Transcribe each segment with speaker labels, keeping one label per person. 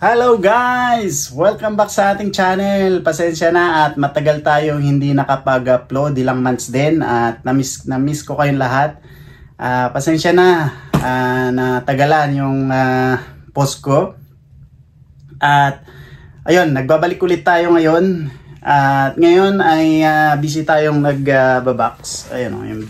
Speaker 1: Hello guys! Welcome back sa ating channel. Pasensya na at matagal tayong hindi nakapag-upload, ilang months din at na-miss ko kayong lahat. Pasensya na, natagalan yung post ko. At ayun, nagbabalik ulit tayo ngayon. At ngayon ay busy tayong nag-box. Ayun o, yung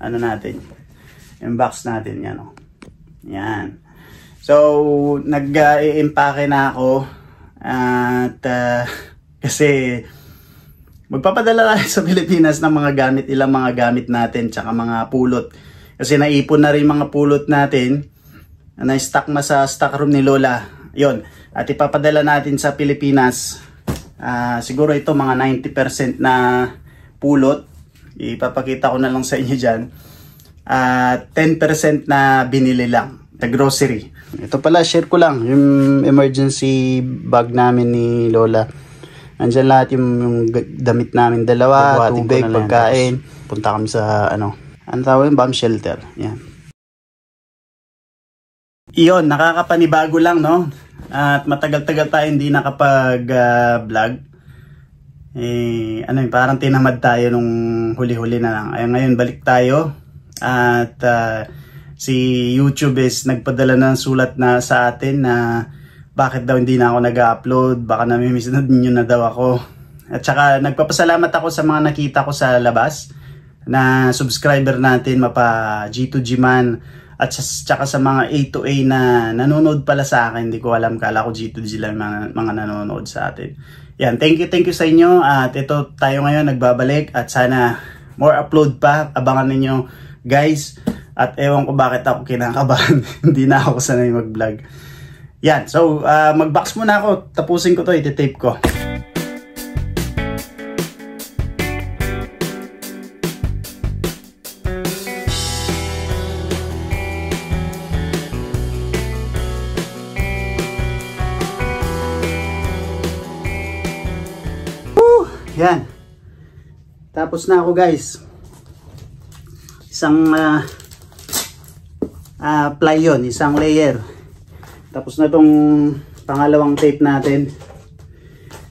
Speaker 1: ano natin, yung box natin, yan o. Yan. So, nag-i-impake na ako at kasi magpapadala tayo sa Pilipinas ng mga gamit, ilang mga gamit natin tsaka mga pulot. Kasi naipon na rin mga pulot natin na stock sa stock room ni Lola. Yon. At ipapadala natin sa Pilipinas. Siguro ito mga 90% na pulot. Ipapakita ko na lang sa inyo dyan. 10% na binili lang sa grocery. Ito pala, share ko lang yung emergency bag namin ni Lola. Andyan lahat yung damit namin, dalawa, tubig, pagkain. Punta kami sa ano tawag yung bomb shelter. Yan. Iyon, nakakapanibago lang, no? At matagal-tagal tayo hindi nakapag-vlog. Parang tinamad tayo nung huli-huli na lang. Ay, ngayon balik tayo. At si YouTube is nagpadala ng sulat na sa atin na bakit daw hindi na ako nag-upload, baka namimiss nyo na daw ako. At saka nagpapasalamat ako sa mga nakita ko sa labas na subscriber natin, mapa G2G man, at saka sa mga A to A na nanonood pala sa akin. Hindi ko alam, kala ko G2G lang mga nanonood sa atin. Yan, thank you sa inyo. At ito tayo ngayon nagbabalik at sana more upload pa, abangan ninyo guys. At ewan ko bakit ako kinakabahan. Hindi na ako sanay mag-vlog. Yan. So, mag-box muna ako. Tapusin ko to. Iti-tape ko. Woo! Yan. Tapos na ako guys. Isang ply yun, isang layer. Tapos na tong pangalawang tape natin.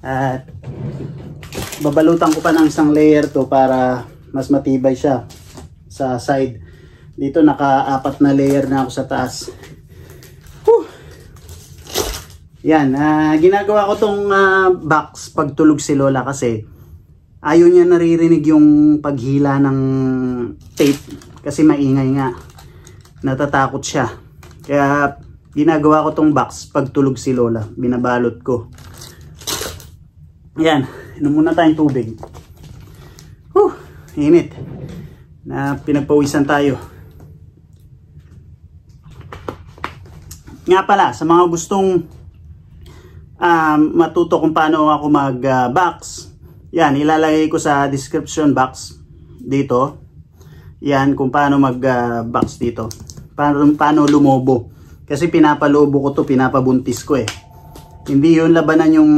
Speaker 1: At babalutan ko pa ng isang layer to para mas matibay siya sa side. Dito naka-4 na layer na ako sa taas. Whew! Yan, ginagawa ko tong box pagtulog si Lola kasi ayaw niya naririnig yung paghila ng tape kasi maingay nga. Natatakot siya. Kaya ginagawa ko tong box pagtulog si Lola. Binabalot ko. Ayan. Inom muna tayong tubig. Init. Na pinagpawisan tayo. Nga pala, sa mga gustong matuto kung paano ako mag-box, yan, ilalagay ko sa description box dito. Yan, kung paano mag-box dito. Paano lumobo. Kasi pinapalubo ko to, pinapabuntis ko eh. Hindi yun labanan yung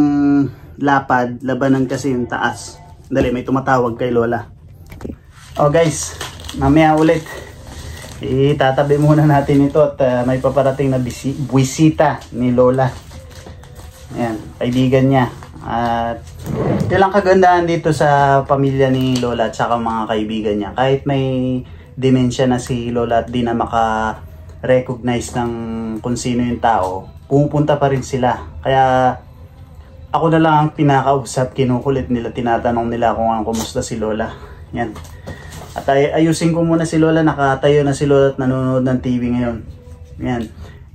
Speaker 1: lapad, labanan kasi yung taas. Dali, may tumatawag kay Lola. Oh guys, mamaya ulit. Itatabi muna natin ito at may paparating na bisita ni Lola. Ayan, kaibigan niya. At ilang kagandahan dito sa pamilya ni Lola at saka mga kaibigan niya. Kahit may dementia na si Lola at di na maka-recognize ng kung sino yung tao, pumupunta pa rin sila. Kaya ako na lang ang pinakausap, kinukulit nila, tinatanong nila kung kumusta si Lola. Yan. At ayusin ko muna si Lola, nakatayo na si Lola at nanonood ng TV ngayon. Yan.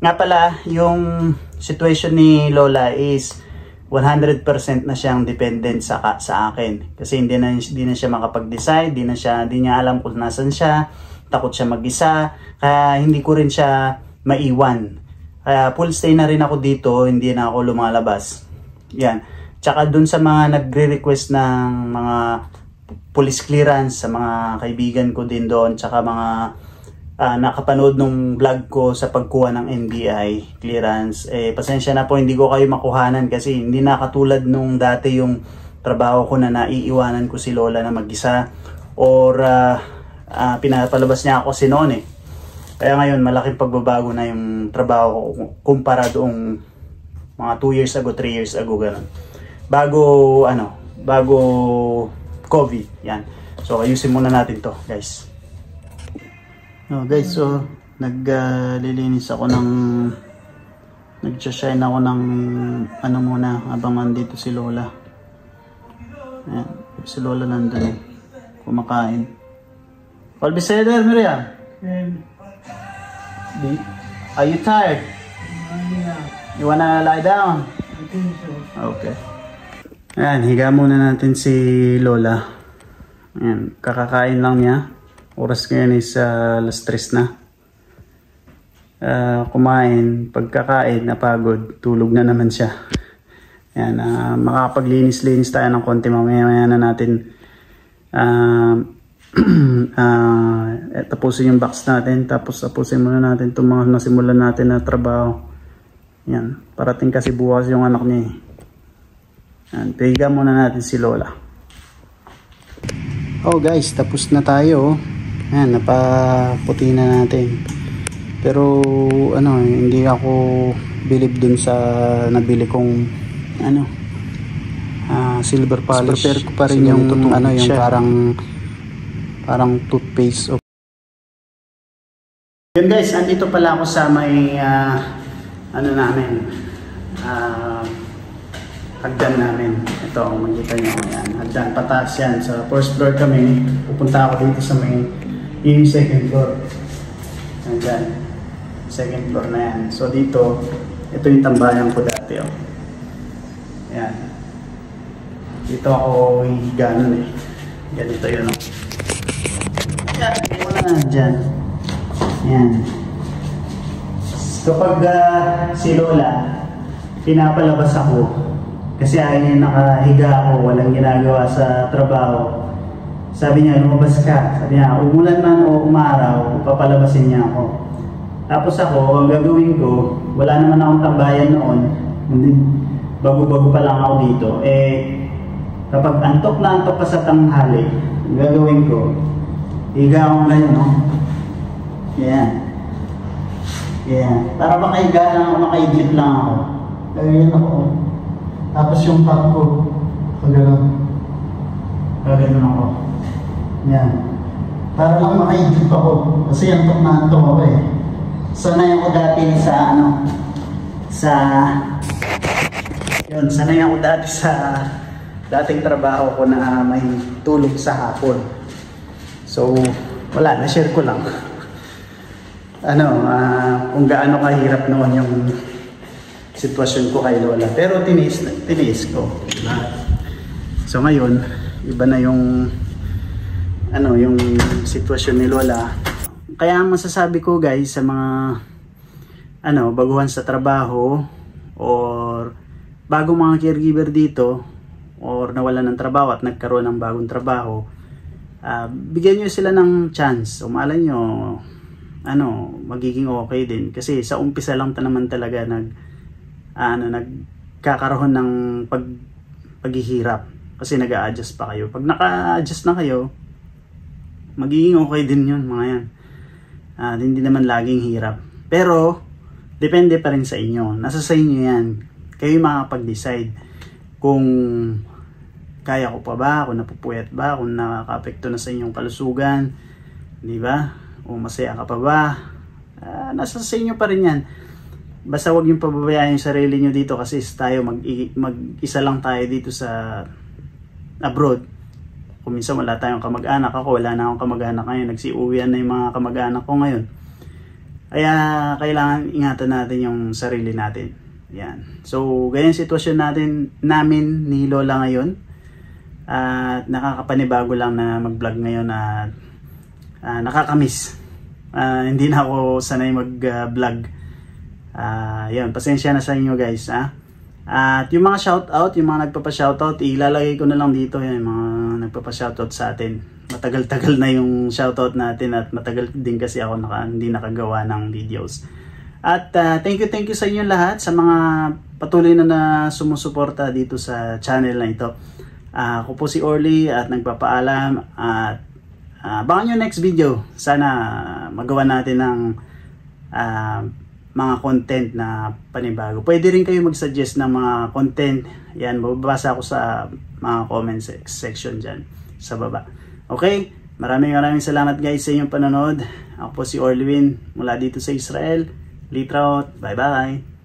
Speaker 1: Nga pala, yung situation ni Lola is 100% na siyang dependent sa akin. Kasi hindi na siya makapag-decide, hindi niya alam kung nasan siya, takot siya mag-isa, kaya hindi ko rin siya maiwan. Kaya full stay na rin ako dito, hindi na ako lumalabas. Yan. Tsaka dun sa mga nagre-request ng mga police clearance, sa mga kaibigan ko din doon, tsaka mga nakapanood nung vlog ko sa pagkuha ng NBI clearance, pasensya na po, hindi ko kayo makuhanan kasi hindi na katulad nung dati yung trabaho ko na naiiwanan ko si Lola na mag-isa or pinapalabas niya ako si noon eh. Kaya ngayon malaking pagbabago na yung trabaho ko kumpara doong Mga 2 years ago, 3 years ago, ganun. Bago, bago COVID. Yan. So, ayusin muna natin to, guys. No, guys, so, naglilinis ako ng, nag-shine ako ng, muna, habang nandito si Lola. Ayan, si Lola nandun, kumakain. Colby Ceder, Miriam? Are you tired? You wanna lie down? Okay. Ayan, higa muna natin si Lola. Ayan, kakakain lang niya. Oras ngayon is alas 3 na. Kumain, pagkakain, napagod, tulog na naman siya. Ayan, makapaglinis-linis tayo ng konti. Mamaya na natin tapusin yung box natin. Tapos tapusin muna natin itong mga nasimulan natin na trabaho. Yan, parating kasi bukas yung anak niya. Yan, piga muna natin si Lola. Oh guys, tapos na tayo. Yan, napaputi na natin. Pero hindi ako believe dun sa nabili kong silver polish. Prepare ko pa rin yung yung parang toothpaste. Yun guys, andito pala ako sa may namin, hagdan namin. Ito, makikita nyo yan, hagdan, pataas yan. Sa first floor kami, pupunta ako dito sa may yung second floor. Hagdan, second floor na yan. So dito, ito yung tambayan ko dati. Yan. Dito ako higa nun ganito yun. Yan, wala dyan. Yan. Kapag si Lola, pinapalabas ako kasi ayaw niya nakahiga ako, walang ginagawa sa trabaho. Sabi niya, lumabas ka. Sabi niya, umulan man o umaraw, papalabasin niya ako. Tapos ako, ang gagawin ko, wala naman akong tambayan noon. Bago-bago pa lang ako dito. Kapag antok na antok ka sa tanghali, ang gagawin ko, higa ako ngayon, no? Yan. Yeah. Para makahiga lang ako, makaidlip lang ako. Ganyan ako. Tapos yung pag ko, kaganon ako. Yan. Para lang makaidlip ako. Kasi antok na antok ako Sanay ako dati sanay ako dati sa dating trabaho ko na may tulog sa hapon. So, wala, na-share ko lang. Kung gaano kahirap noon yung sitwasyon ko kay Lola. Pero tiniis ko. Diba? So ngayon, iba na yung yung sitwasyon ni Lola. Kaya masasabi ko guys sa mga baguhan sa trabaho or bagong mga caregiver dito or nawalan ng trabaho at nagkaroon ng bagong trabaho, bigyan nyo sila ng chance. Malay nyo magiging okay din kasi sa umpisa lang naman talaga nagkakaroon ng paghihirap kasi nag-a-adjust pa kayo. Pag naka-adjust na kayo, magiging okay din yun mga yan. Hindi naman laging hirap, pero depende pa rin sa inyo. Nasa sa inyo yan. Kayo makakapag-decide kung kaya ko pa ba, kung napupuyat ba, kung nakaka-apekto na sa inyong kalusugan, di ba? O masaya ka pa ba? Nasa sa inyo pa rin yan. Basta huwag yung pababayaan yung sarili nyo dito kasi tayo mag-isa lang tayo dito sa abroad. Kung minsan wala tayong kamag-anak. Ako wala na akong kamag-anak ngayon. Nagsiuwian na yung mga kamag-anak ko ngayon. Kaya kailangan ingatan natin yung sarili natin. Yan. So ganyan sitwasyon namin ni Lola ngayon. At nakakapanibago lang na mag-vlog ngayon at nakakamiss. Hindi na ako sanay mag-vlog. Yan, pasensya na sa inyo guys. At yung mga shoutout, yung mga nagpapa-shoutout, ilalagay ko na lang dito yung mga nagpapa-shoutout sa atin. Matagal-tagal na yung shoutout natin at matagal din kasi ako hindi nakagawa ng videos. At thank you sa inyo lahat sa mga patuloy na sumusuporta dito sa channel na ito. Ako po si Orly at nagpapaalam at abangan nyo next video. Sana magawa natin ng mga content na panibago. Pwede rin kayo mag-suggest ng mga content. Yan, mababasa ako sa mga comment section dyan sa baba. Okay? Maraming salamat guys sa inyong panonood. Ako po si Orlwin mula dito sa Israel. Litraut. Bye bye.